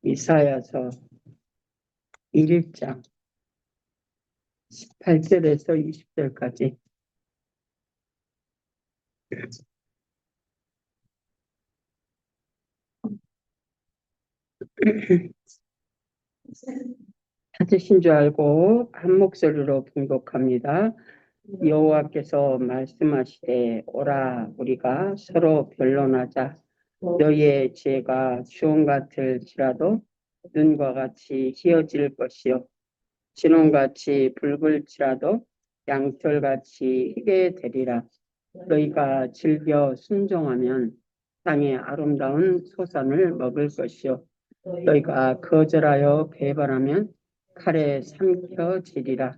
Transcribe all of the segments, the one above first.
이사야서 1장 18절에서 20절까지. 찾으신 줄 알고 한 목소리로 분곡합니다. 여호와께서 말씀하시되 오라 우리가 서로 변론하자. 너희의 죄가 주홍 같을지라도 눈과 같이 희어질 것이요 진홍같이 붉을지라도 양털같이 희게 되리라. 너희가 즐겨 순종하면 땅의 아름다운 소산을 먹을 것이요 너희가 거절하여 배반하면 칼에 삼켜지리라.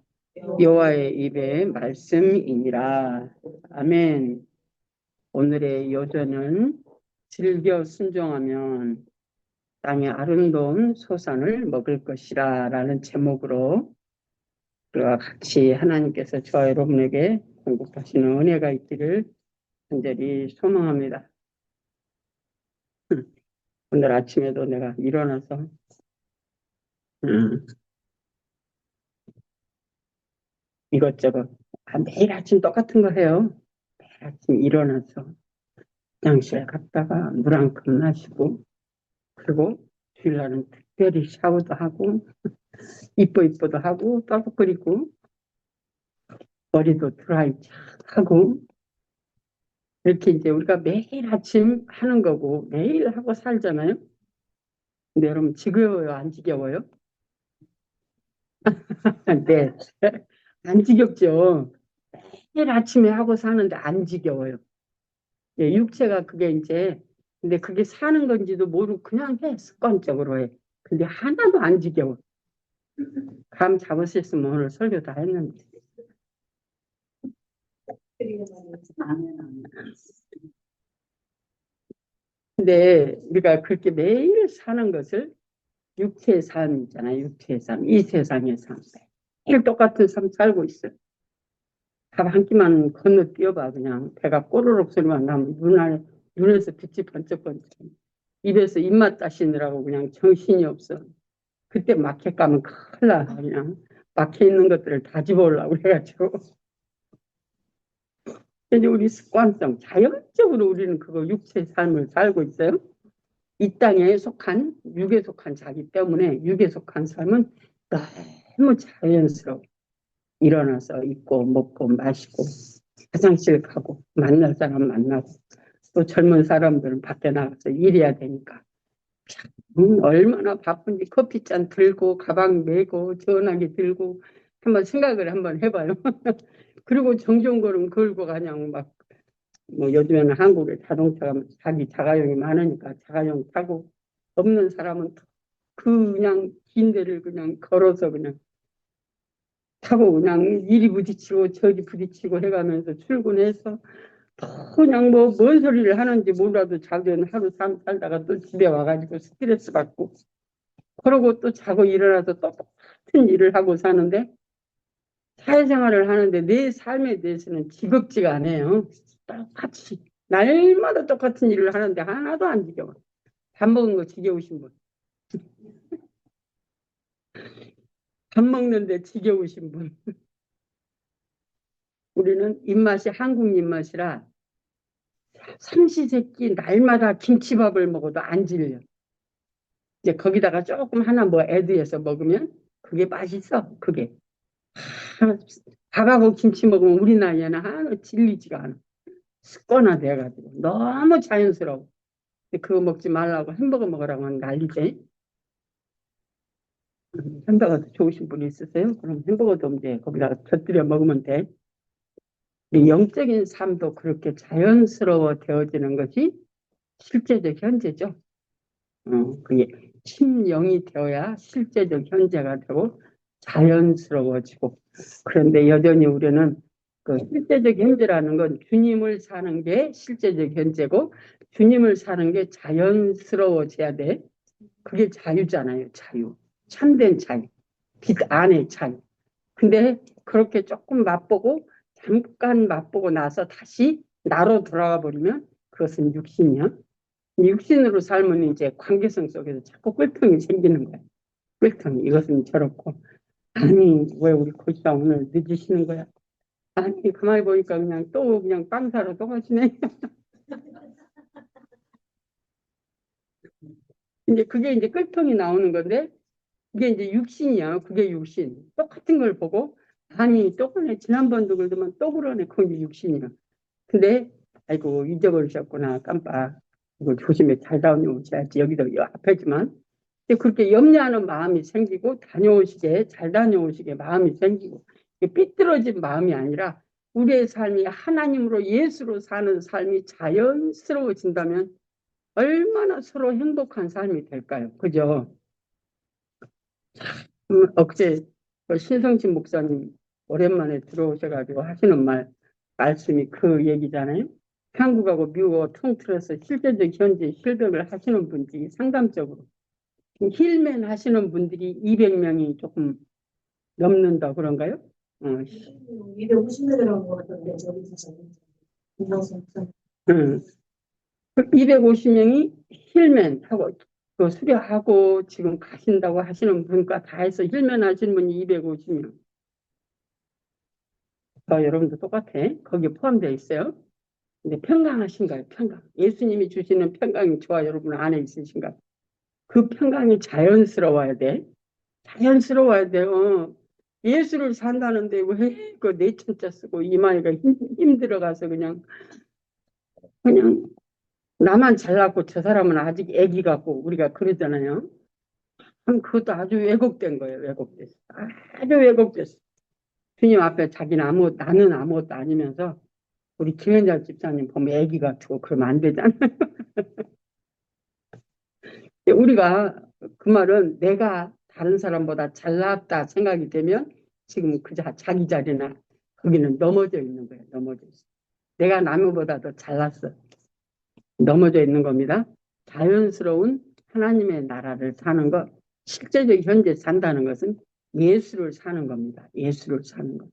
여호와의 입의 말씀이니라. 아멘. 오늘의 요절은 즐겨 순종하면 땅의 아름다운 소산을 먹을 것이라 라는 제목으로 같이 하나님께서 저와 여러분에게 공급하시는 은혜가 있기를 간절히 소망합니다. 오늘 아침에도 내가 일어나서 이것저것 매일 아침 똑같은 거 해요. 매일 아침 일어나서 화장실 갔다가 물 한 컵 마시고 그리고 주일날은 특별히 샤워도 하고 이뻐도 하고 떠벅거리고 머리도 드라이 착 하고 이렇게 이제 우리가 매일 아침 하는 거고 매일 하고 살잖아요. 근데 여러분 지겨워요? 안 지겨워요? 네. 안 지겹죠? 매일 아침에 하고 사는데 안 지겨워요. 예, 육체가 그게 이제 근데 그게 사는 건지도 모르고 그냥 해 습관적으로 해. 근데 하나도 안 지겨워. 감 잡으셨으면 오늘 설교 다 했는데. 근데 우리가 그렇게 매일 사는 것을 육체의 삶이잖아요. 육체의 삶, 이 세상의 삶. 매일 똑같은 삶 살고 있어요. 밥 한 끼만 건너뛰어봐. 그냥 배가 꼬르륵 소리만 나면 눈에서 빛이 번쩍번쩍. 입에서 입맛 따시느라고 그냥 정신이 없어. 그때 마켓 가면 큰일 나. 그냥 마켓 있는 것들을 다 집어오려고 그래가지고. 이제 우리 습관성, 자연적으로 우리는 그거 육체의 삶을 살고 있어요. 이 땅에 속한, 육에 속한 자기 때문에 육에 속한 삶은 너무 자연스러워. 일어나서 입고 먹고 마시고 화장실 가고 만날 사람 만나고 또 젊은 사람들은 밖에 나가서 일해야 되니까 얼마나 바쁜지 커피잔 들고 가방 메고 전화기 들고 한번 생각을 한번 해봐요. 그리고 정전걸음 걸고 그냥 막 뭐 요즘에는 한국에 자동차가 자기 자가용이 많으니까 자가용 타고 없는 사람은 그냥 긴 데를 그냥 걸어서 그냥 타고 그냥 이리 부딪히고 저리 부딪히고 해가면서 출근해서 그냥 뭐 뭔 소리를 하는지 몰라도 자기는 하루 살다가 또 집에 와가지고 스트레스 받고 그러고 또 자고 일어나서 또 똑같은 일을 하고 사는데 사회생활을 하는데 내 삶에 대해서는 지겹지가 않아요. 똑같이 날마다 똑같은 일을 하는데 하나도 안 지겨워. 밥 먹은 거 지겨우신 분, 밥 먹는데 지겨우신 분. 우리는 입맛이 한국 입맛이라 삼시세끼 날마다 김치밥을 먹어도 안 질려. 이제 거기다가 조금 하나 뭐 애드해서 먹으면 그게 맛있어. 그게 밥하고 김치 먹으면 우리 나이에는 하나 질리지가 않아. 습관화돼가지고 너무 자연스러워. 그거 먹지 말라고 햄버거 먹으라고 하는 난리지. 햄버거 좋으신 분이 있으세요? 그럼 햄버거도 이제 거기다가 곁들여 먹으면 돼. 영적인 삶도 그렇게 자연스러워 되어지는 것이 실제적 현재죠. 그게 심령이 되어야 실제적 현재가 되고 자연스러워지고. 그런데 여전히 우리는 그 실제적 현재라는 건 주님을 사는 게 실제적 현재고 주님을 사는 게 자연스러워져야 돼. 그게 자유잖아요. 자유. 참된 자유. 빛 안의 자유. 근데 그렇게 조금 맛보고 잠깐 맛보고 나서 다시 나로 돌아가 버리면 그것은 육신이야. 육신으로 살면 이제 관계성 속에서 자꾸 꿀통이 생기는 거야. 꿀통이. 이것은 저렇고. 아니, 왜 우리 고시가 오늘 늦으시는 거야? 아니, 가만히 보니까 그냥 또 그냥 빵 사러 또 가시네. 이제 그게 이제 꿀통이 나오는 건데, 그게 이제 육신이야. 그게 육신. 똑같은 걸 보고, 아니, 또 그러네. 지난번도 그러더만 또 그러네. 그게 육신이야. 근데, 아이고, 잊어버리셨구나. 깜빡. 이거 조심해. 잘 다녀오셔야지. 여기도 앞에지만. 근데 그렇게 염려하는 마음이 생기고, 다녀오시게, 잘 다녀오시게 마음이 생기고, 이게 삐뚤어진 마음이 아니라, 우리의 삶이 하나님으로 예수로 사는 삶이 자연스러워진다면, 얼마나 서로 행복한 삶이 될까요? 그죠? 어제 그 신성진 목사님 오랜만에 들어오셔가지고 하시는 말씀이 그 얘기잖아요. 한국하고 미국하고 통틀어서 실제적 현재 실백을 하시는 분들이 상담적으로 힐맨 하시는 분들이 200명이 조금 넘는다 그런가요? 250명이라고 것 같던데 저기서 김정선 250명이 힐맨하고 그 수료하고 지금 가신다고 하시는 분과 다 해서 힐맨 하시는 분이 250명. 여러분도 똑같아. 거기에 포함되어 있어요. 근데 평강하신가요? 평강. 예수님이 주시는 평강이 저와 여러분 안에 있으신가? 그 평강이 자연스러워야 돼. 자연스러워야 돼요. 예수를 산다는데 왜 그 내천자 쓰고 이마이가 힘들어가서 그냥 나만 잘났고 저 사람은 아직 애기 같고 우리가 그러잖아요. 그럼 그것도 아주 왜곡된 거예요. 왜곡됐어. 아주 왜곡됐어. 주님 앞에 자기는 나는 아무것도 아니면서 우리 김현자 집사님 보면 애기 같고 그러면 안 되잖아요. 우리가 그 말은 내가 다른 사람보다 잘났다 생각이 되면 지금 자기 자리나 거기는 넘어져 있는 거예요. 넘어져 있어. 내가 남보다 더 잘났어. 넘어져 있는 겁니다. 자연스러운 하나님의 나라를 사는 것, 실제적 현재 산다는 것은 예수를 사는 겁니다. 예수를 사는 것.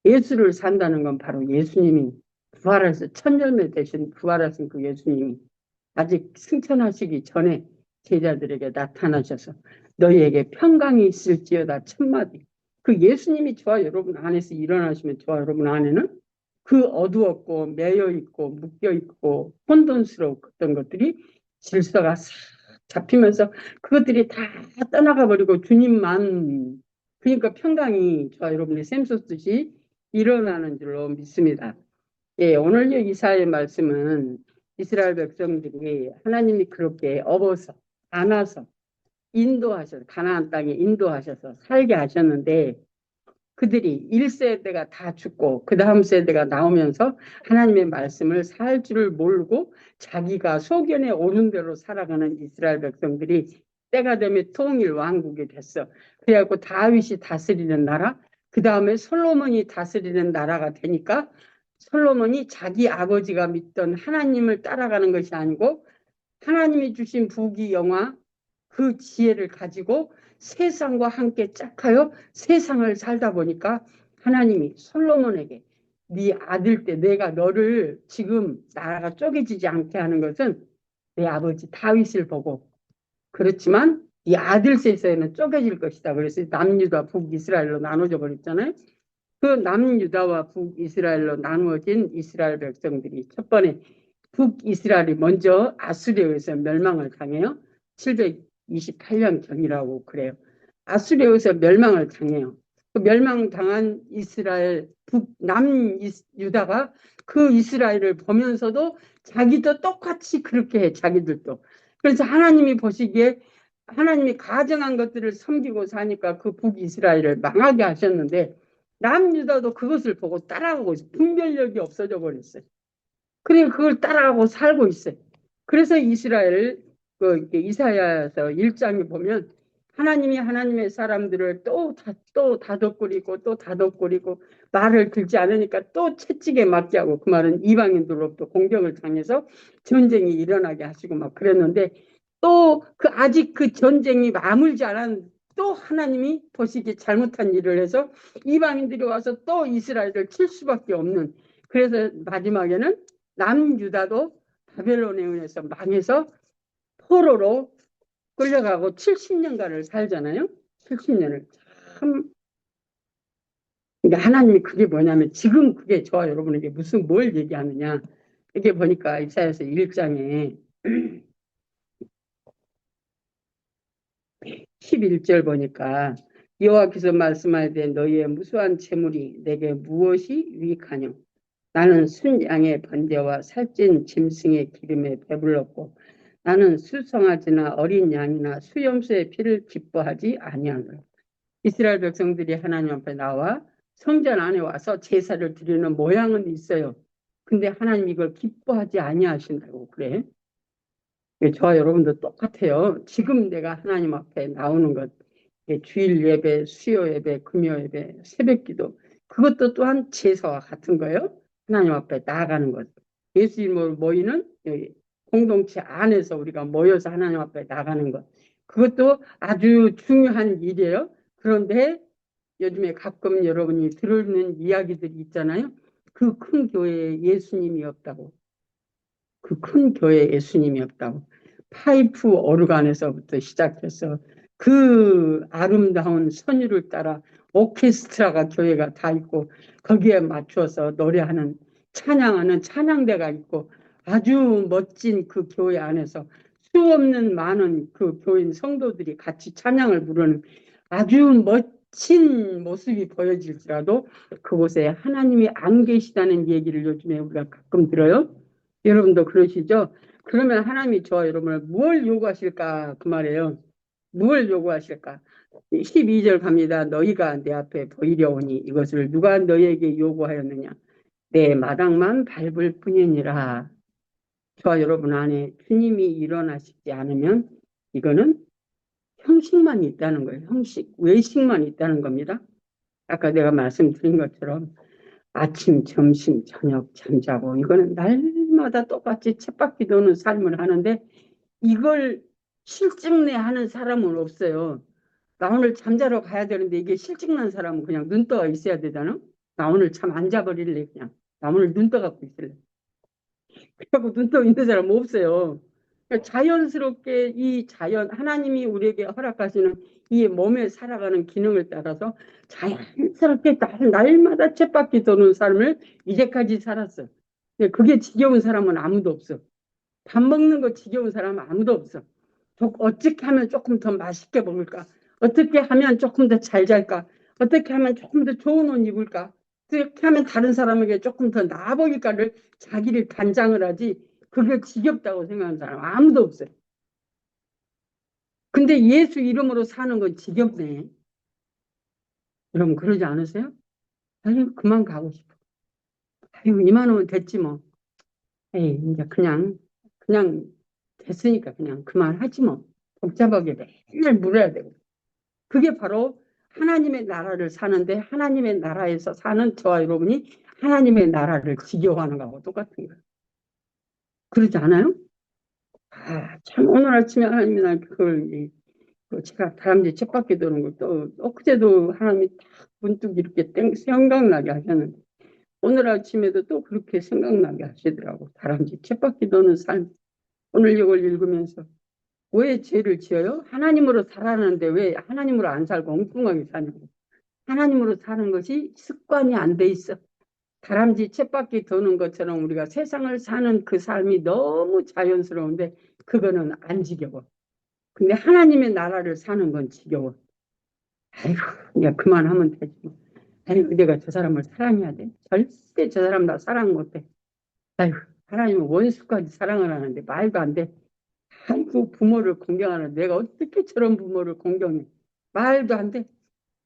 예수를 산다는 건 바로 예수님이 부활해서 천절매 되신 부활하신 그 예수님이 아직 승천하시기 전에 제자들에게 나타나셔서 너희에게 평강이 있을지어다 천마디. 그 예수님이 저와 여러분 안에서 일어나시면 저와 여러분 안에는 그 어두웠고 매여있고 묶여있고 혼돈스러웠던 것들이 질서가 싹 잡히면서 그것들이 다 떠나가 버리고 주님만, 그러니까 평강이 저와 여러분의 샘솟듯이 일어나는 줄로 믿습니다. 예, 오늘 이사의 말씀은 이스라엘 백성들이 하나님이 그렇게 업어서 안아서 인도하셔서 가나안 땅에 인도하셔서 살게 하셨는데 그들이 1세대가 다 죽고 그 다음 세대가 나오면서 하나님의 말씀을 살 줄을 모르고 자기가 소견에 오른 대로 살아가는 이스라엘 백성들이 때가 되면 통일 왕국이 됐어. 그래갖고 다윗이 다스리는 나라, 그 다음에 솔로몬이 다스리는 나라가 되니까 솔로몬이 자기 아버지가 믿던 하나님을 따라가는 것이 아니고 하나님이 주신 부귀영화 그 지혜를 가지고 세상과 함께 짝하여 세상을 살다 보니까 하나님이 솔로몬에게 네 아들 때 내가 너를 지금 나라가 쪼개지지 않게 하는 것은 내 아버지 다윗을 보고 그렇지만 네 아들 셋에는 쪼개질 것이다. 그래서 남유다 북이스라엘로 나눠져 버렸잖아요. 그 남유다와 북이스라엘로 나누어진 이스라엘 백성들이 첫 번에 북이스라엘이 먼저 아수리에 의해서 멸망을 당해요. 728년경이라고 그래요. 아수리에 의해서 멸망을 당해요. 그 멸망당한 이스라엘 남유다가 그 이스라엘을 보면서도 자기도 똑같이 그렇게 해. 자기들도. 그래서 하나님이 보시기에 하나님이 가정한 것들을 섬기고 사니까 그 북이스라엘을 망하게 하셨는데 남유다도 그것을 보고 따라가고 있어요. 분별력이 없어져 버렸어요. 그러니까 그걸 따라가고 살고 있어요. 그래서 이스라엘 이사야서 1장에 보면 하나님이 하나님의 사람들을 또 다독거리고 또 다독거리고 말을 들지 않으니까 또 채찍에 맞게 하고 그 말은 이방인들로부터 공격을 당해서 전쟁이 일어나게 하시고 막 그랬는데 또 아직 그 전쟁이 마물지 않은 또 하나님이 보시기 잘못한 일을 해서 이방인들이 와서 또 이스라엘을 칠 수밖에 없는, 그래서 마지막에는 남유다도 바벨론에 의해서 망해서 포로로 끌려가고 70년간을 살잖아요. 70년을. 참, 그러니까 하나님이 그게 뭐냐면 지금 그게 저와 여러분에게 무슨 뭘 얘기하느냐. 이게 보니까 이사야서 1장에 11절 보니까 여호와께서 말씀하되 너희의 무수한 재물이 내게 무엇이 유익하뇨. 나는 순양의 번제와 살찐 짐승의 기름에 배불렀고 나는 수송아지나 어린 양이나 수염소의 피를 기뻐하지 아니하노라. 이스라엘 백성들이 하나님 앞에 나와 성전 안에 와서 제사를 드리는 모양은 있어요. 근데 하나님 이걸 기뻐하지 아니하신다고 그래. 저와 여러분도 똑같아요. 지금 내가 하나님 앞에 나오는 것, 주일 예배, 수요 예배, 금요 예배, 새벽 기도, 그것도 또한 제사와 같은 거예요. 하나님 앞에 나아가는 것. 예수님으로 모이는 공동체 안에서 우리가 모여서 하나님 앞에 나가는 것. 그것도 아주 중요한 일이에요. 그런데 요즘에 가끔 여러분이 들은 이야기들이 있잖아요. 그 큰 교회에 예수님이 없다고. 그 큰 교회에 예수님이 없다고. 파이프 오르간에서부터 시작해서 그 아름다운 선율을 따라 오케스트라가 교회가 다 있고 거기에 맞춰서 노래하는 찬양하는 찬양대가 있고 아주 멋진 그 교회 안에서 수없는 많은 그 교인 성도들이 같이 찬양을 부르는 아주 멋진 모습이 보여질지라도 그곳에 하나님이 안 계시다는 얘기를 요즘에 우리가 가끔 들어요. 여러분도 그러시죠? 그러면 하나님이 저와 여러분을 뭘 요구하실까 그 말이에요. 뭘 요구하실까? 12절 갑니다. 너희가 내 앞에 보이려 오니 이것을 누가 너희에게 요구하였느냐? 내 마당만 밟을 뿐이니라. 저와 여러분 안에 주님이 일어나시지 않으면 이거는 형식만 있다는 거예요. 형식, 외식만 있다는 겁니다. 아까 내가 말씀드린 것처럼 아침, 점심, 저녁 잠자고 이거는 날마다 똑같이 쳇바퀴 도는 삶을 하는데 이걸 실증내 하는 사람은 없어요. 나 오늘 잠자러 가야 되는데 이게 실증난 사람은 그냥 눈 떠 있어야 되잖아. 나 오늘 참 안 자버릴래 그냥. 나 오늘 눈 떠 갖고 있을래. 그래갖고 눈 떠 있는 사람은 없어요. 그러니까 자연스럽게 이 자연 하나님이 우리에게 허락하시는 이 몸에 살아가는 기능을 따라서 자연스럽게 날마다 쳇바퀴 도는 삶을 이제까지 살았어. 근데 그게 지겨운 사람은 아무도 없어. 밥 먹는 거 지겨운 사람은 아무도 없어. 어떻게 하면 조금 더 맛있게 먹을까? 어떻게 하면 조금 더 잘 잘까? 어떻게 하면 조금 더 좋은 옷 입을까? 어떻게 하면 다른 사람에게 조금 더 나아 보일까를 자기를 단장을 하지 그게 지겹다고 생각하는 사람 아무도 없어요. 근데 예수 이름으로 사는 건 지겹네. 여러분 그러지 않으세요? 아유 그만 가고 싶어. 아유 이만하면 됐지 뭐. 에이 이제 그냥 됐으니까 그냥 그만하지 뭐. 복잡하게 맨날 물어야 되고. 그게 바로 하나님의 나라를 사는데 하나님의 나라에서 사는 저와 여러분이 하나님의 나라를 지겨워하는 거하고 똑같은 거예요. 그러지 않아요? 아, 참 오늘 아침에 하나님이 날 그걸 제가 다람쥐 쳇바퀴 도는 걸또 엊그제도 하나님이 딱 문득 이렇게 생각나게 하셨는데 오늘 아침에도 또 그렇게 생각나게 하시더라고. 다람쥐 쳇바퀴 도는 삶. 오늘 이걸 읽으면서 왜 죄를 지어요? 하나님으로 살아가는데 왜 하나님으로 안 살고 엉뚱하게 사냐고. 하나님으로 사는 것이 습관이 안 돼 있어. 다람쥐 쳇바퀴 도는 것처럼 우리가 세상을 사는 그 삶이 너무 자연스러운데 그거는 안 지겨워. 근데 하나님의 나라를 사는 건 지겨워. 아이고, 그냥 그만하면 되지. 뭐. 아이고, 내가 저 사람을 사랑해야 돼. 절대 저 사람 나 사랑 못 해. 아이고, 하나님은 원수까지 사랑을 하는데 말도 안 돼. 아이고, 부모를 공경하는 내가 어떻게 저런 부모를 공경해. 말도 안 돼.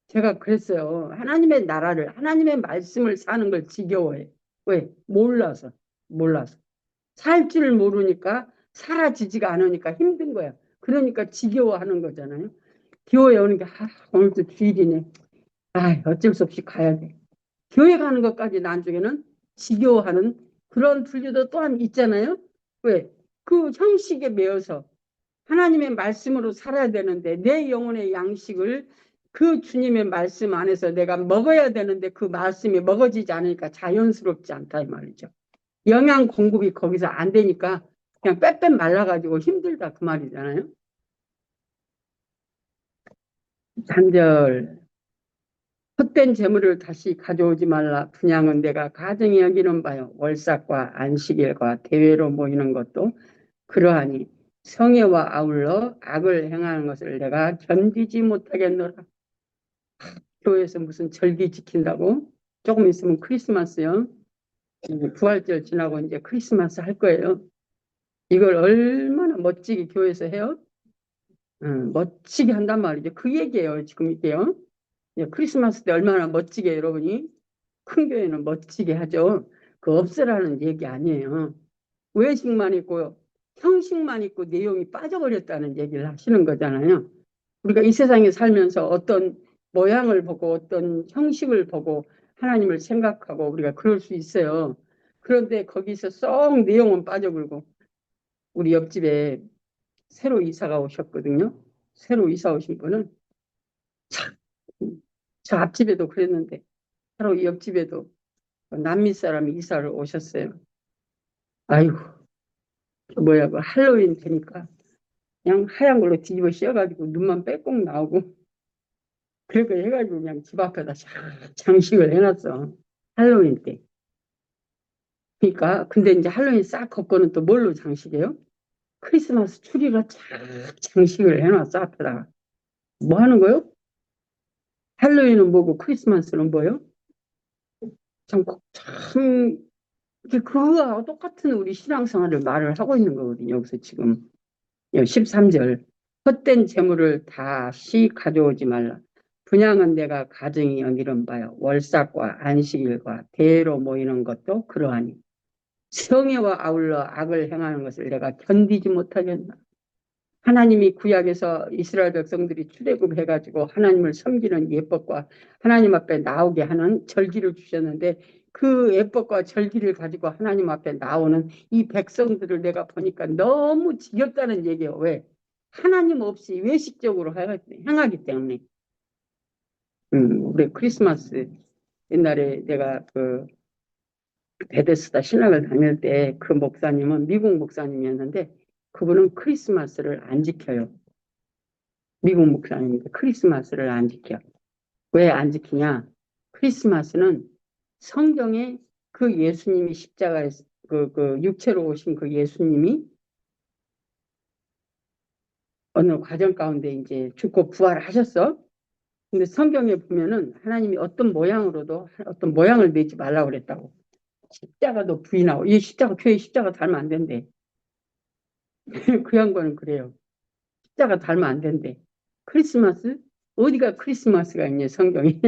제가 그랬어요. 하나님의 나라를, 하나님의 말씀을 사는 걸 지겨워해. 왜? 몰라서. 몰라서. 살 줄 모르니까 사라지지가 않으니까 힘든 거야. 그러니까 지겨워하는 거잖아요. 교회 오는 게, 오늘도 주일이네. 어쩔 수 없이 가야 돼. 교회 가는 것까지 나중에는 지겨워하는 그런 분류도 또한 있잖아요. 왜? 그 형식에 매여서 하나님의 말씀으로 살아야 되는데 내 영혼의 양식을 그 주님의 말씀 안에서 내가 먹어야 되는데 그 말씀이 먹어지지 않으니까 자연스럽지 않다 이 말이죠. 영양 공급이 거기서 안 되니까 그냥 빼빼 말라가지고 힘들다 그 말이잖아요. 단절. 헛된 재물을 다시 가져오지 말라. 분양은 내가 가정이 여기는 바요. 월삭과 안식일과 대회로 모이는 것도 그러하니 성회와 아울러 악을 행하는 것을 내가 견디지 못하겠노라. 교회에서 무슨 절기 지킨다고? 조금 있으면 크리스마스요. 부활절 지나고 이제 크리스마스 할 거예요. 이걸 얼마나 멋지게 교회에서 해요? 멋지게 한단 말이죠. 그 얘기예요. 지금 이게요. 예, 크리스마스 때 얼마나 멋지게 여러분이 큰 교회는 멋지게 하죠. 그 없애라는 얘기 아니에요. 외식만 있고 형식만 있고 내용이 빠져버렸다는 얘기를 하시는 거잖아요. 우리가 이 세상에 살면서 어떤 모양을 보고 어떤 형식을 보고 하나님을 생각하고 우리가 그럴 수 있어요. 그런데 거기서 쏙 내용은 빠져버리고 우리 옆집에 새로 이사가 오셨거든요. 새로 이사 오신 분은 참, 저 앞집에도 그랬는데 바로 이 옆집에도 남미 사람이 이사를 오셨어요. 아이고 뭐야 그 할로윈 되니까 그냥 하얀 걸로 뒤집어 씌워가지고 눈만 빼곡 나오고 그렇게 해가지고 그냥 집 앞에다 장식을 해놨어. 할로윈 때. 그러니까 근데 이제 할로윈 싹 걷고는 또 뭘로 장식해요? 크리스마스 추리가 쫙 장식을 해놨어 앞에다가. 뭐 하는 거요? 할로윈은 뭐고 크리스마스는 뭐요? 참 그거와 똑같은 우리 신앙생활을 말을 하고 있는 거거든요. 여기서 지금 13절 헛된 재물을 다시 가져오지 말라. 분양은 내가 가정이 여기는 바요. 월삭과 안식일과 대회로 모이는 것도 그러하니 성회와 아울러 악을 행하는 것을 내가 견디지 못하겠나. 하나님이 구약에서 이스라엘 백성들이 출애굽해가지고 하나님을 섬기는 예법과 하나님 앞에 나오게 하는 절기를 주셨는데 그 예법과 절기를 가지고 하나님 앞에 나오는 이 백성들을 내가 보니까 너무 지겹다는 얘기예요. 왜? 하나님 없이 외식적으로 행하기 때문에. 우리 크리스마스 옛날에 내가 그 베데스다 신학을 다닐 때 그 목사님은 미국 목사님이었는데 그분은 크리스마스를 안 지켜요. 미국 목사님인데 크리스마스를 안 지켜. 왜 안 지키냐? 크리스마스는 성경에 그 예수님이 십자가에 그 육체로 오신 그 예수님이 어느 과정 가운데 이제 죽고 부활하셨어. 근데 성경에 보면은 하나님이 어떤 모양으로도 어떤 모양을 내지 말라고 그랬다고. 십자가도 부인하고 이 십자가 교회 십자가 달면 안 된대. 그 양반은 그래요. 십자가 달면 안 된대. 크리스마스? 어디가 크리스마스가 있냐 성경에.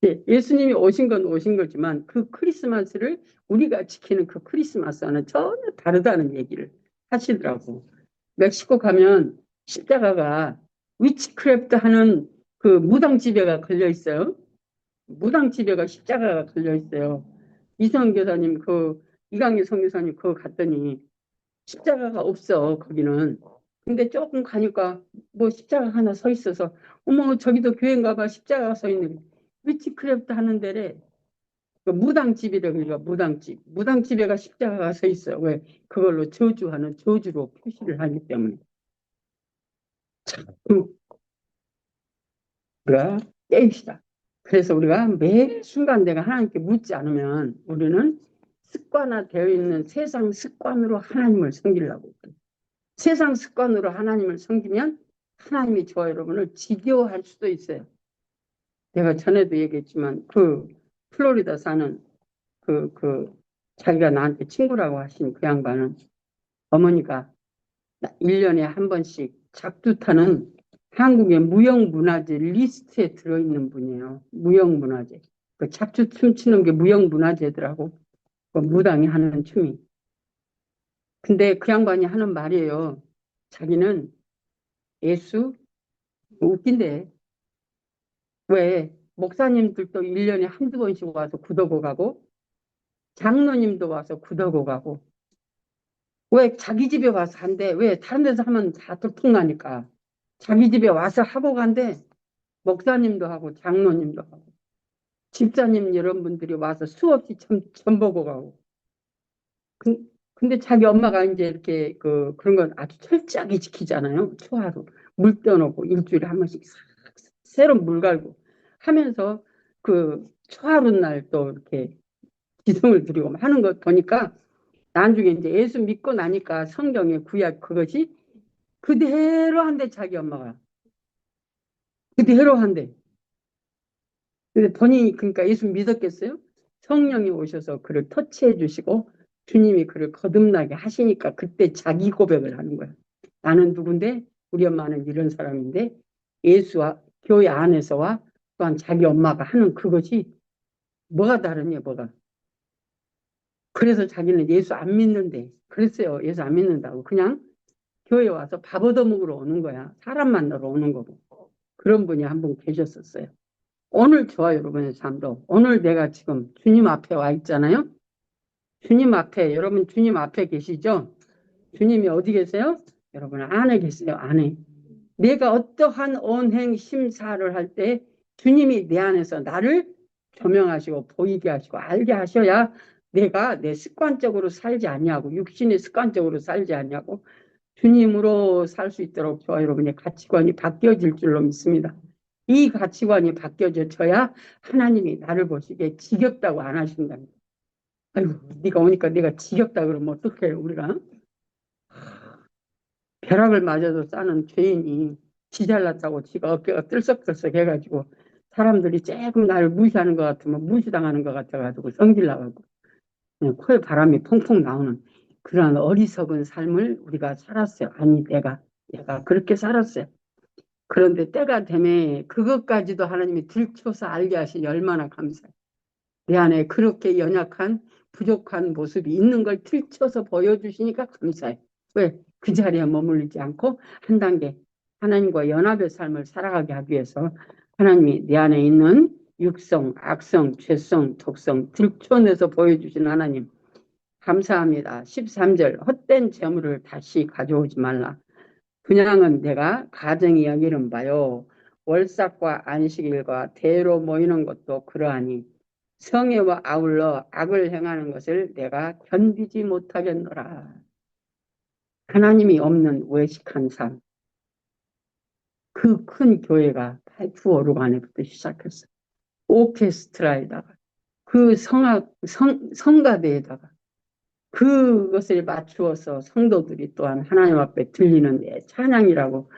예, 예수님이 오신 건 오신 거지만 그 크리스마스를 우리가 지키는 그 크리스마스와는 전혀 다르다는 얘기를 하시더라고. 멕시코 가면 십자가가 위치크래프트 하는 그 무당집에가 걸려 있어요. 무당집에가 십자가가 걸려 있어요. 이성원 교사님 이강희 선교사님 그거 갔더니 십자가가 없어 거기는. 근데 조금 가니까 뭐 십자가 하나 서 있어서 어머 저기도 교회인가 봐 십자가가 서 있는 위치크래프트 하는 데래. 그 무당집이래. 그러니까 무당집에가 십자가가 서 있어. 왜? 그걸로 저주하는 저주로 표시를 하기 때문에. 음, 우리가 깨입시다. 그래서 우리가 매 순간 내가 하나님께 묻지 않으면 우리는 습관화되어 있는 세상 습관으로 하나님을 섬기려고. 세상 습관으로 하나님을 섬기면 하나님이 저와 여러분을 지겨워할 수도 있어요. 내가 전에도 얘기했지만 그 플로리다 사는 자기가 나한테 친구라고 하신 그 양반은 어머니가 1년에 한 번씩 작두타는 한국의 무형문화재 리스트에 들어있는 분이에요. 무형문화재. 그 작두 춤추는 게 무형문화재더라고. 그 무당이 하는 춤이. 근데 그 양반이 하는 말이에요. 자기는 예수 웃긴데 왜 목사님들도 1년에 한두 번씩 와서 구더고 가고 장로님도 와서 구더고 가고 왜 자기 집에 와서 한대? 왜 다른 데서 하면 다 들통나니까 자기 집에 와서 하고 간대. 목사님도 하고 장로님도 하고 집사님 여러분들이 와서 수없이 전 보고 가고 근데 자기 엄마가 이제 이렇게 그런 건 아주 철저하게 지키잖아요. 초하루 물 떠놓고 일주일에 한 번씩 싹 새로 물 갈고 하면서 그 초하루 날 또 이렇게 기성을 드리고 하는 거 보니까 나중에 이제 예수 믿고 나니까 성경의 구약 그것이 그대로 한대. 자기 엄마가 그대로 한대. 근데 본인이 그러니까 예수 믿었겠어요? 성령이 오셔서 그를 터치해 주시고 주님이 그를 거듭나게 하시니까 그때 자기 고백을 하는 거야. 나는 누군데? 우리 엄마는 이런 사람인데 예수와 교회 안에서와 또한 자기 엄마가 하는 그것이 뭐가 다르냐 뭐가. 그래서 자기는 예수 안 믿는데 그랬어요. 예수 안 믿는다고 그냥 교회 와서 밥 얻어먹으러 오는 거야. 사람 만나러 오는 거고. 그런 분이 한 분 계셨었어요. 오늘 좋아요, 여러분의 삶도. 오늘 내가 지금 주님 앞에 와 있잖아요. 주님 앞에, 여러분 주님 앞에 계시죠? 주님이 어디 계세요? 여러분 안에 계세요, 안에. 내가 어떠한 언행 심사를 할 때 주님이 내 안에서 나를 조명하시고 보이게 하시고 알게 하셔야 내가 내 습관적으로 살지 않냐고, 육신이 습관적으로 살지 않냐고 주님으로 살 수 있도록 저와 여러분의 가치관이 바뀌어질 줄로 믿습니다. 이 가치관이 바뀌어져야 하나님이 나를 보시기에 지겹다고 안 하신답니다. 아이고, 네가 오니까 내가 지겹다 그러면 어떡해요, 우리가? 벼락을 맞아도 싸는 죄인이 지 잘났다고 지가 어깨가 들썩들썩 해가지고 사람들이 조금 나를 무시하는 것 같으면 무시당하는 것 같아가지고 성질 나가고 그냥 코에 바람이 퐁퐁 나오는 그러한 어리석은 삶을 우리가 살았어요. 아니, 내가 그렇게 살았어요. 그런데 때가 되면 그것까지도 하나님이 들춰서 알게 하시니 얼마나 감사해요. 내 안에 그렇게 연약한 부족한 모습이 있는 걸 들춰서 보여주시니까 감사해요. 왜? 그 자리에 머물리지 않고 한 단계 하나님과 연합의 삶을 살아가게 하기 위해서 하나님이 내 안에 있는 육성, 악성, 죄성, 독성 들춰내서 보여주신 하나님 감사합니다. 13절 헛된 재물을 다시 가져오지 말라. 그냥은 내가 가정이 여기는 바요. 월삭과 안식일과 대로 모이는 것도 그러하니 성회와 아울러 악을 행하는 것을 내가 견디지 못하겠노라. 하나님이 없는 외식한 삶. 그 큰 교회가 파이프 오르간에부터 시작했어요. 오케스트라에다가 그 성가대에다가 그것을 맞추어서 성도들이 또한 하나님 앞에 들리는 찬양이라고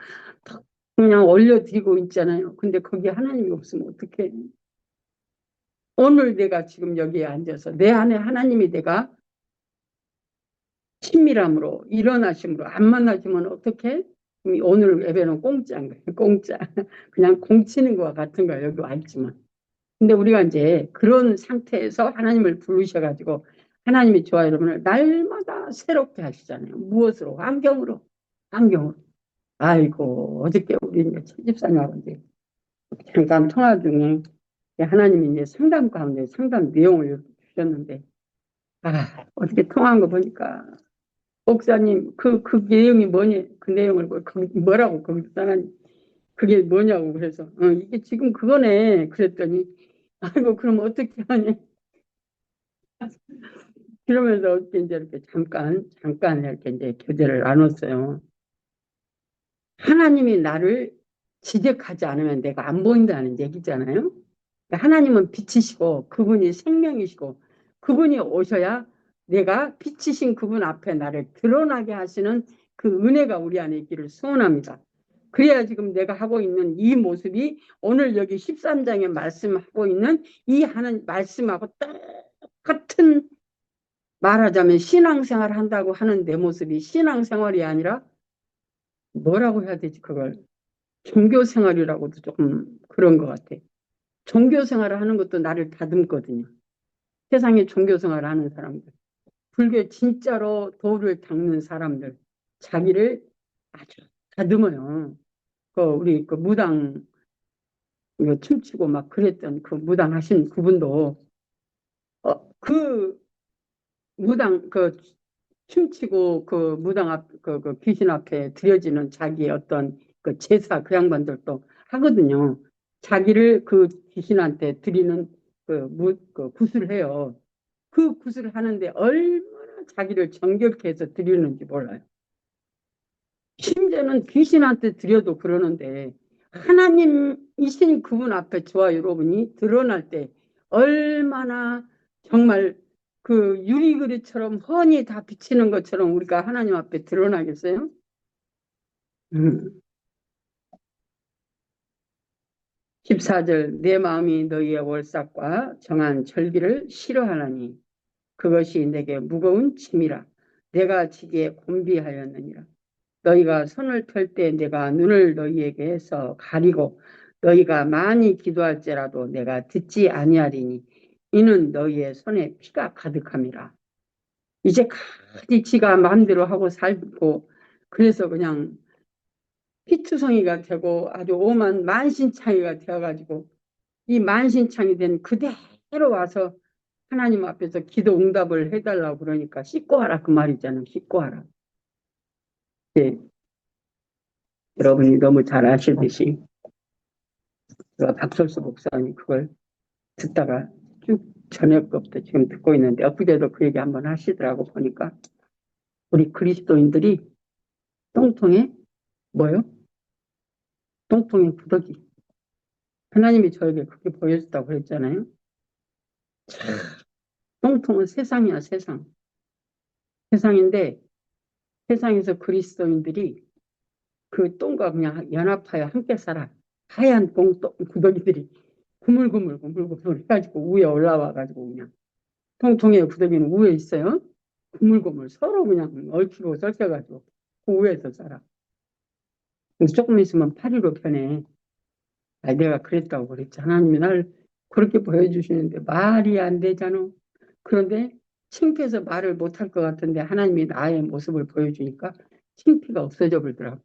그냥 올려드리고 있잖아요. 근데 거기에 하나님이 없으면 어떡해. 오늘 내가 지금 여기에 앉아서 내 안에 하나님이 내가 친밀함으로 일어나심으로 안 만나시면 어떡해? 오늘 예배는 공짜인 거예요. 공짜. 그냥 공치는 거와 같은 거예요. 여기 와 있지만. 근데 우리가 이제 그런 상태에서 하나님을 부르셔가지고 하나님이 저와 여러분을 날마다 새롭게 하시잖아요. 무엇으로? 환경으로. 환경으로. 아이고, 어저께 우리 이제 집사님하고 이제 잠깐 통화 중에 하나님이 이제 상담 가운데 상담 내용을 주셨는데, 어저께 통화한 거 보니까, 목사님, 그 내용이 뭐니? 그 내용을 뭐라고 거기 써놨니? 그게 뭐냐고 그래서, 이게 지금 그거네. 그랬더니, 아이고, 그럼 어떻게 하냐? 그러면서 어떻게 이제 이렇게 잠깐 이렇게 이제 교제를 나눴어요. 하나님이 나를 지적하지 않으면 내가 안 보인다는 얘기잖아요. 하나님은 빛이시고 그분이 생명이시고 그분이 오셔야 내가 빛이신 그분 앞에 나를 드러나게 하시는 그 은혜가 우리 안에 있기를 소원합니다. 그래야 지금 내가 하고 있는 이 모습이 오늘 여기 13장에 말씀하고 있는 이 하는 말씀하고 똑같은, 말하자면 신앙생활 한다고 하는 내 모습이 신앙생활이 아니라 뭐라고 해야 되지 그걸, 종교생활이라고도 조금 그런 것 같아. 종교생활을 하는 것도 나를 다듬거든요. 세상에 종교생활을 하는 사람들, 불교에 진짜로 도를 닦는 사람들, 자기를 아주 다듬어요. 우리 무당 춤추고 막 그랬던 그 무당 하신 그분도 그 무당 춤추고 그 무당 앞 그 귀신 앞에 드려지는 자기의 어떤 그 제사 그 양반들도 하거든요. 자기를 그 귀신한테 드리는 그 굿을 해요. 그 굿을 하는데 얼마나 자기를 정결케 해서 드리는지 몰라요. 심지어는 귀신한테 드려도 그러는데 하나님이신 그분 앞에 저와 여러분이 드러날 때 얼마나 정말 그 유리그릇처럼 훤히 다 비치는 것처럼 우리가 하나님 앞에 드러나겠어요? 14절 내 마음이 너희의 월삭과 정한 절기를 싫어하나니 그것이 내게 무거운 짐이라 내가 지게 곤비하였느니라. 너희가 손을 펼 때 내가 눈을 너희에게 해서 가리고 너희가 많이 기도할지라도 내가 듣지 아니하리니 이는 너희의 손에 피가 가득함이라. 이제까지 지가 마음대로 하고 살고 그래서 그냥 피투성이가 되고 아주 오만 만신창이가 되어가지고 이 만신창이 된 그대로 와서 하나님 앞에서 기도 응답을 해달라고 그러니까 씻고 하라 그 말이잖아요. 씻고 하라. 네. 여러분이 너무 잘 아시듯이 제가 박설수 목사님 그걸 듣다가 쭉 저녁부터 지금 듣고 있는데 엊그제도 그 얘기 한번 하시더라고 보니까 우리 그리스도인들이 똥통에 뭐요? 똥통에 구더기. 하나님이 저에게 그렇게 보여줬다고 그랬잖아요. 똥통은 세상이야 세상. 세상인데 세상에서 그리스도인들이 그 똥과 그냥 연합하여 함께 살아. 하얀 똥 구더기들이 구물구물 해가지고 위에 올라와가지고 그냥 통통의 구더기는 위에 있어요. 구물구물 서로 그냥 얽히고 설켜가지고 그 위에서 살아. 조금 있으면 파리로 변해. 내가 그랬다고 그랬지. 하나님이 날 그렇게 보여주시는데 말이 안 되잖아. 그런데 창피해서 말을 못할 것 같은데 하나님이 나의 모습을 보여주니까 창피가 없어져 버리더라고.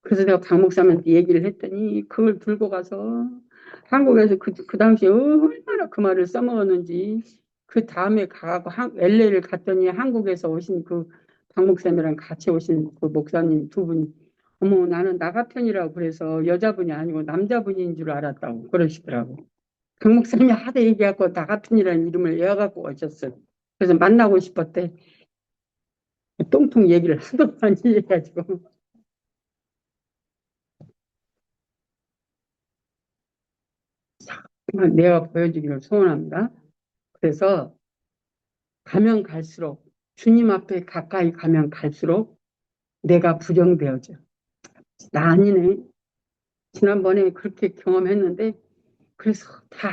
그래서 내가 강 목사님한테 얘기를 했더니 그걸 들고 가서 한국에서 그 당시에 얼마나 그 말을 써먹었는지 그 다음에 가고 LA를 갔더니 한국에서 오신 그 강 목사님이랑 같이 오신 그 목사님 두 분이 어머 나는 나가편이라고 그래서 여자분이 아니고 남자분인 줄 알았다고 그러시더라고. 강 목사님이 하도 얘기하고 나가편이라는 이름을 외워갖고 오셨어요. 그래서 만나고 싶었대. 똥통 얘기를 하도 많이 해가지고 내가 보여주기를 소원합니다. 그래서 가면 갈수록 주님 앞에 가까이 가면 갈수록 내가 부정되어져. 나 아니네. 지난번에 그렇게 경험했는데 그래서 다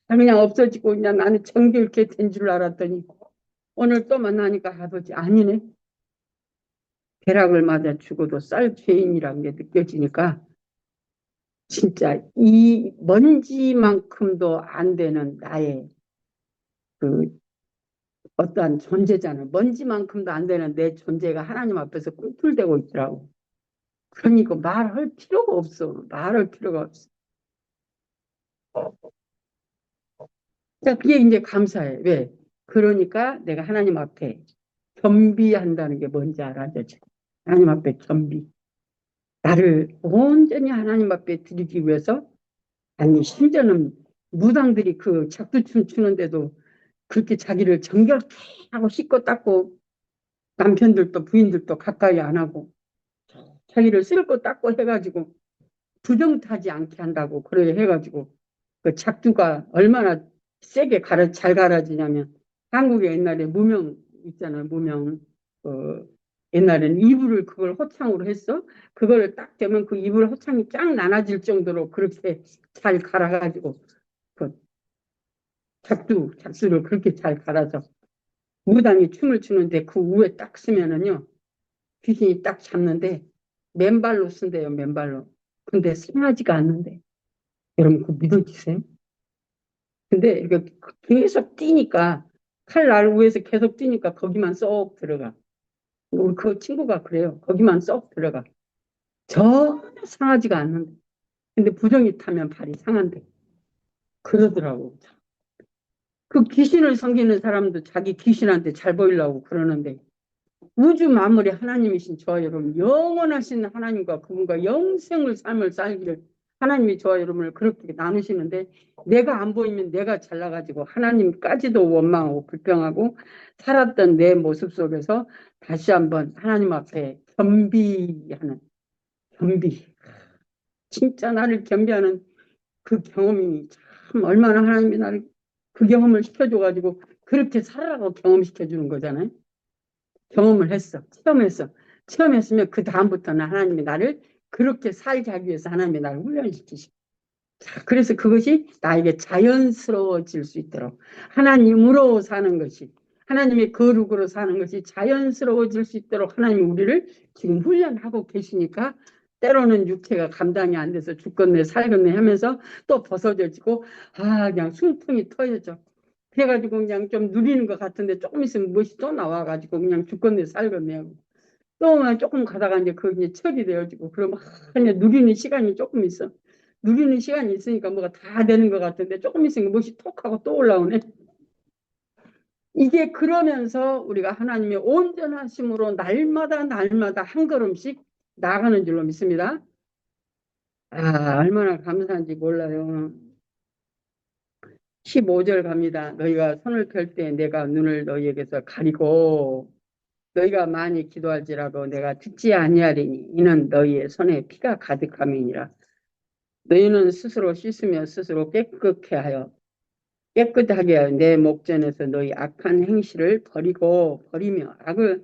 그냥 없어지고 그냥 나는 정결케 된 줄 알았더니 오늘 또 만나니까 아버지 아니네. 벼락을 맞아 죽어도 쌀 죄인이라는 게 느껴지니까 진짜 이 먼지만큼도 안 되는 나의 그 어떠한 존재잖아. 먼지만큼도 안 되는 내 존재가 하나님 앞에서 꿈틀대고 있더라고. 그러니까 말할 필요가 없어. 말할 필요가 없어. 자, 그게 이제 감사해. 왜? 그러니까 내가 하나님 앞에 겸비한다는 게 뭔지 알아죠? 하나님 앞에 겸비. 나를 온전히 하나님 앞에 드리기 위해서 아니 심지어는 무당들이 그 작두춤 추는데도 그렇게 자기를 정결케 하고 씻고 닦고 남편들도 부인들도 가까이 안 하고 자기를 쓸고 닦고 해가지고 부정타지 않게 한다고 그래 해가지고 그 작두가 얼마나 세게 잘 갈아지냐면 한국에 옛날에 무명 있잖아요. 무명 옛날에는 이불을 그걸 호창으로 했어. 그걸 딱 대면 그 이불 호창이 쫙 나눠질 정도로 그렇게 잘 갈아가지고 그 작두를 그렇게 잘 갈아서 무당이 춤을 추는데 그 위에 딱 쓰면은요 귀신이 딱 잡는데 맨발로 쓴대요. 맨발로. 근데 상하지가 않는데 여러분 그 믿어지세요? 근데 이렇게 계속 뛰니까 칼 날 위에서 계속 뛰니까 거기만 쏙 들어가. 우리 그 친구가 그래요. 거기만 쏙 들어가. 전혀 상하지가 않는데. 근데 부정이 타면 발이 상한대. 그러더라고. 그 귀신을 섬기는 사람도 자기 귀신한테 잘 보이려고 그러는데 우주 만물의 하나님이신 저와 여러분 영원하신 하나님과 그분과 영생을 삶을 살기를 하나님이 저와 여러분을 그렇게 나누시는데 내가 안 보이면 내가 잘나가지고 하나님까지도 원망하고 불평하고 살았던 내 모습 속에서 다시 한번 하나님 앞에 겸비하는 겸비. 진짜 나를 겸비하는 그 경험이 참 얼마나 하나님이 나를 그 경험을 시켜줘가지고 그렇게 살아라고 경험시켜 주는 거잖아요. 경험을 했어. 체험했어. 체험했으면 그 다음부터는 하나님이 나를 그렇게 살게 하기 위해서 하나님이 나를 훈련시키시고. 자, 그래서 그것이 나에게 자연스러워질 수 있도록 하나님으로 사는 것이 하나님의 거룩으로 사는 것이 자연스러워질 수 있도록 하나님이 우리를 지금 훈련하고 계시니까 때로는 육체가 감당이 안 돼서 죽겠네 살겠네 하면서 또 벗어져지고 그냥 숨통이 터여져. 그래가지고 그냥 좀 누리는 것 같은데 조금 있으면 무엇이 또 나와가지고 그냥 죽겠네 살겠네 하고 또 조금 가다가 이제 그게 이제 철이 되어지고 그러면 그냥 누리는 시간이 조금 있어. 누리는 시간이 있으니까 뭐가 다 되는 것 같은데 조금 있으니까 무엇이 톡 하고 또 올라오네. 이게 그러면서 우리가 하나님의 온전하심으로 날마다 한 걸음씩 나가는 줄로 믿습니다. 얼마나 감사한지 몰라요. 15절 갑니다. 너희가 손을 펼 때 내가 눈을 너희에게서 가리고 너희가 많이 기도할지라도 내가 듣지 아니하리니 이는 너희의 손에 피가 가득함이니라. 너희는 스스로 씻으며 스스로 깨끗하게 하여 내 목전에서 너희 악한 행실을 버리며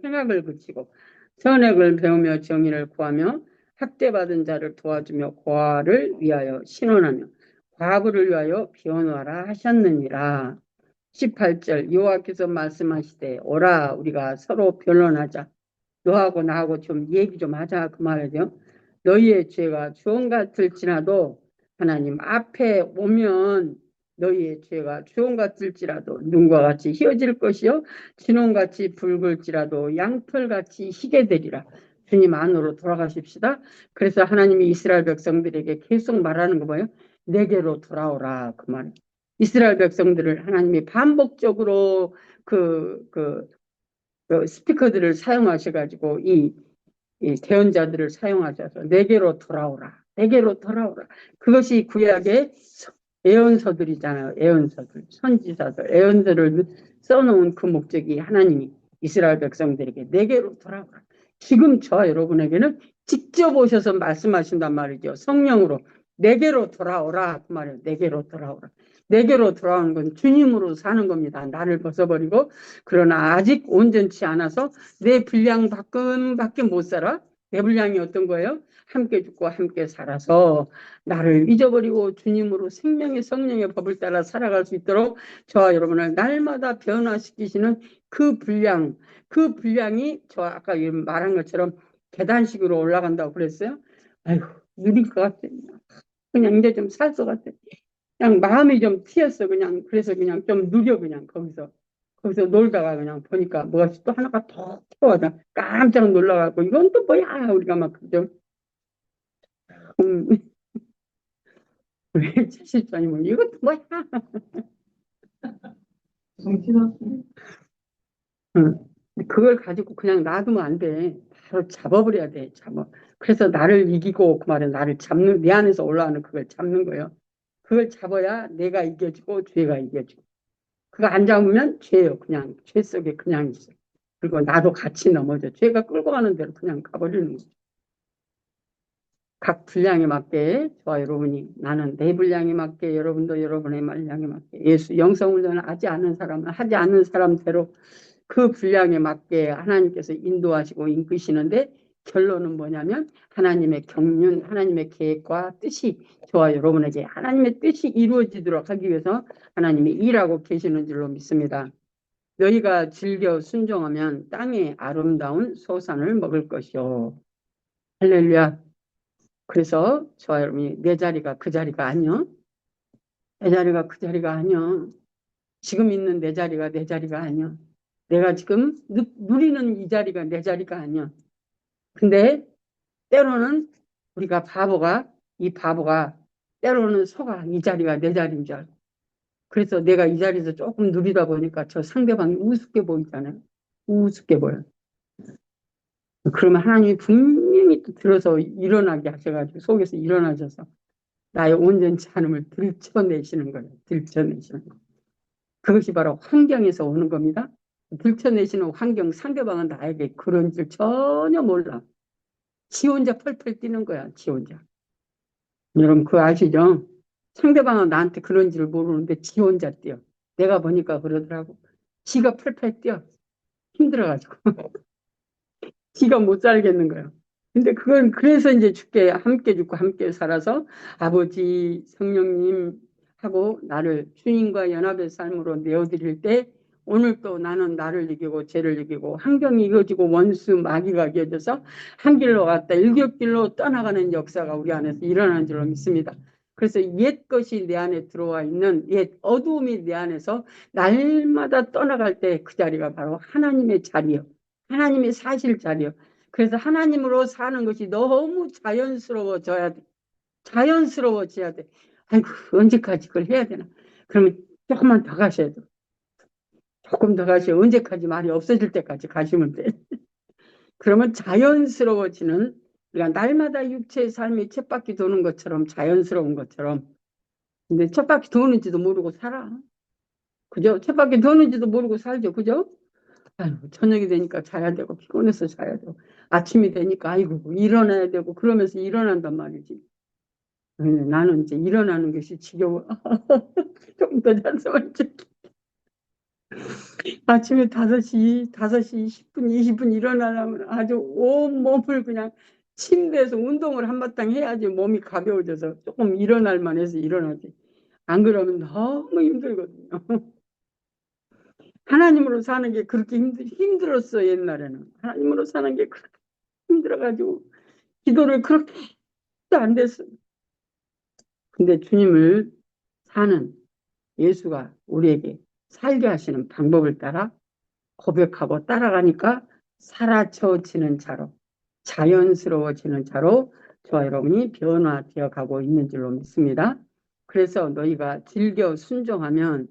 행악을 그치고 선악을 배우며 정의를 구하며 학대받은 자를 도와주며 고아를 위하여 신원하며 과부를 위하여 변호하라 하셨느니라. 18절 여호와께서 말씀하시되 오라 우리가 서로 변론하자. 너하고 나하고 좀 얘기 좀 하자 그 말이죠. 너희의 죄가 주홍 같을지라도 하나님 앞에 오면 너희의 죄가 주홍 같을지라도 눈과 같이 희어질 것이요 진홍같이 붉을지라도 양털같이 희게 되리라. 주님 안으로 돌아가십시다. 그래서 하나님이 이스라엘 백성들에게 계속 말하는 거 뭐예요? 내게로 돌아오라 그 말. 이스라엘 백성들을 하나님이 반복적으로 그 스피커들을 사용하셔가지고 이 대언자들을 사용하셔서 내게로 돌아오라. 내게로 돌아오라. 그것이 구약의 애언서들이잖아요. 애언서들, 선지자들, 애언들을 써놓은 그 목적이 하나님이 이스라엘 백성들에게 내게로 돌아오라. 지금 저와 여러분에게는 직접 오셔서 말씀하신단 말이죠. 성령으로 내게로 돌아오라 그 말이에요. 내게로 돌아오라. 내게로 돌아오는 건 주님으로 사는 겁니다. 나를 벗어버리고 그러나 아직 온전치 않아서 내 분량밖에 못 살아. 내 분량이 어떤 거예요? 함께 죽고 함께 살아서 나를 잊어버리고 주님으로 생명의 성령의 법을 따라 살아갈 수 있도록 저와 여러분을 날마다 변화시키시는 그 분량이 저 아까 말한 것처럼 계단식으로 올라간다고 그랬어요. 아이고 느릴 것 같아. 그냥 이제 좀 살 것 같아. 그냥 마음이 좀 튀었어. 그래서 그냥 좀 누려 그냥 거기서 놀다가 그냥 보니까 뭐가 또 하나가 톡 튀어와서 깜짝 놀라갖고 이건 또 뭐야 우리가 막 그죠. 음, 왜 채실장님은 이것도 뭐야. 응. 그걸 가지고 그냥 놔두면 안 돼. 바로 잡아버려야 돼. 그래서 나를 이기고 그 말은 나를 잡는 내 안에서 올라오는 그걸 잡는 거예요. 그걸 잡아야 내가 이겨지고 죄가 이겨지고. 그거 안 잡으면 죄예요. 그냥 죄 속에 그냥 있어. 그리고 나도 같이 넘어져. 죄가 끌고 가는 대로 그냥 가버리는 거죠. 각 분량에 맞게 저와 여러분이 나는 내 분량에 맞게 여러분도 여러분의 분량에 맞게 예수 영성훈련을 하지 않는 사람대로 그 분량에 맞게 하나님께서 인도하시고 이끄시는데 결론은 뭐냐면 하나님의 경륜, 하나님의 계획과 뜻이 저와 여러분에게 하나님의 뜻이 이루어지도록 하기 위해서 하나님이 일하고 계시는 줄로 믿습니다. 너희가 즐겨 순종하면 땅의 아름다운 소산을 먹을 것이요. 할렐루야. 그래서 저와 여러분이 내 자리가 그 자리가 아니요. 내 자리가 그 자리가 아니요. 지금 있는 내 자리가 내 자리가 아니요. 내가 지금 누리는 이 자리가 내 자리가 아니야. 근데 때로는 이 바보가 때로는 속아 이 자리가 내 자리인 줄 알고. 그래서 내가 이 자리에서 조금 누리다 보니까 저 상대방이 우습게 보이잖아요. 우습게 보여. 그러면 하나님이 분명히 또 들어서 일어나게 하셔가지고 속에서 일어나셔서 나의 온전치 않음을 들춰내시는 거예요. 들춰내시는 거. 그것이 바로 환경에서 오는 겁니다. 들춰내시는 환경, 상대방은 나에게 그런 줄 전혀 몰라. 지 혼자 펄펄 뛰는 거야, 지 혼자. 여러분, 그거 아시죠? 상대방은 나한테 그런 줄 모르는데 지 혼자 뛰어. 내가 보니까 그러더라고. 지가 펄펄 뛰어. 힘들어가지고. 지가 못 살겠는 거예요. 근데 그건 그래서 이제 죽게 함께 죽고 함께 살아서 아버지 성령님하고 나를 주님과 연합의 삶으로 내어드릴 때 오늘 또 나는 나를 이기고 죄를 이기고 환경이 이겨지고 원수 마귀가 이겨져서 한 길로 갔다 일곱 길로 떠나가는 역사가 우리 안에서 일어나는 줄로 믿습니다. 그래서 옛 것이 내 안에 들어와 있는 옛 어두움이 내 안에서 날마다 떠나갈 때 그 자리가 바로 하나님의 자리요. 하나님의 사실 자리요. 그래서 하나님으로 사는 것이 너무 자연스러워져야 돼. 자연스러워져야 돼. 아이고, 언제까지 그걸 해야 되나? 그러면 조금만 더 가셔야 돼. 조금 더 가셔야 언제까지 말이 없어질 때까지 가시면 돼. 그러면 자연스러워지는, 그러니까 날마다 육체의 삶이 쳇바퀴 도는 것처럼 자연스러운 것처럼. 근데 쳇바퀴 도는지도 모르고 살아. 그죠? 쳇바퀴 도는지도 모르고 살죠. 그죠? 아유, 저녁이 되니까 자야 되고 피곤해서 자야 되고 아침이 되니까 아이고 일어나야 되고 그러면서 일어난단 말이지. 나는 이제 일어나는 것이 지겨워. 조금 더 잤으면 좋겠다. 아침에 5시 10분, 20분 일어나려면 아주 온몸을 그냥 침대에서 운동을 한바탕 해야지 몸이 가벼워져서 조금 일어날 만해서 일어나지. 안 그러면 너무 힘들거든요. 하나님으로 사는 게 그렇게 힘들었어, 옛날에는. 하나님으로 사는 게 그렇게 힘들어가지고, 기도를 그렇게 해도 안 됐어. 근데 주님을 사는 예수가 우리에게 살게 하시는 방법을 따라 고백하고 따라가니까 사라져지는 자로, 자연스러워지는 자로 저와 여러분이 변화되어 가고 있는 줄로 믿습니다. 그래서 너희가 즐겨 순종하면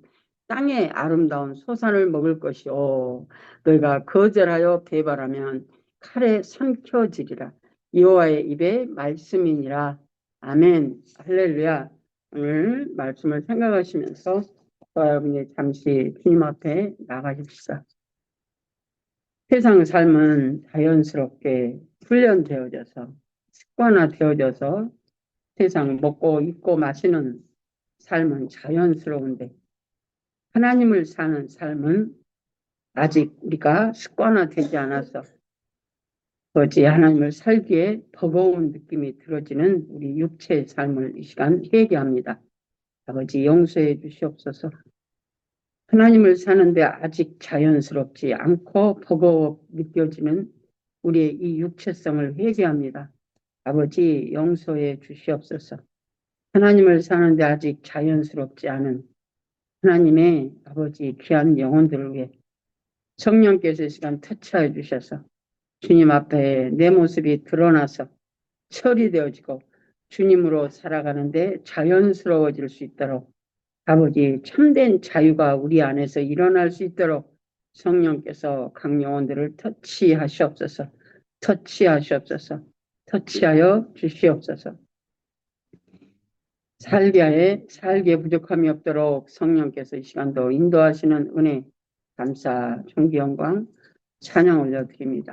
땅의 아름다운 소산을 먹을 것이요 너희가 거절하여 배발하면 칼에 삼켜지리라. 여호와의 입에 말씀이니라. 아멘. 할렐루야. 오늘 말씀을 생각하시면서 저와 여러분이 잠시 주님 앞에 나가십시다. 세상 삶은 자연스럽게 훈련되어져서 습관화되어져서 세상 먹고 입고 마시는 삶은 자연스러운데 하나님을 사는 삶은 아직 우리가 습관화되지 않아서 어찌 하나님을 살기에 버거운 느낌이 들어지는 우리 육체의 삶을 이 시간 회개합니다. 아버지 용서해 주시옵소서. 하나님을 사는데 아직 자연스럽지 않고 버거워 느껴지는 우리의 이 육체성을 회개합니다. 아버지 용서해 주시옵소서. 하나님을 사는데 아직 자연스럽지 않은 하나님의 아버지 귀한 영혼들을 위해 성령께서 이 시간 터치해 주셔서 주님 앞에 내 모습이 드러나서 처리되어지고 주님으로 살아가는데 자연스러워질 수 있도록 아버지 참된 자유가 우리 안에서 일어날 수 있도록 성령께서 각 영혼들을 터치하시옵소서. 터치하시옵소서. 터치하여 주시옵소서. 살기에 부족함이 없도록 성령께서 이 시간도 인도하시는 은혜 감사 존귀 영광 찬양 올려드립니다.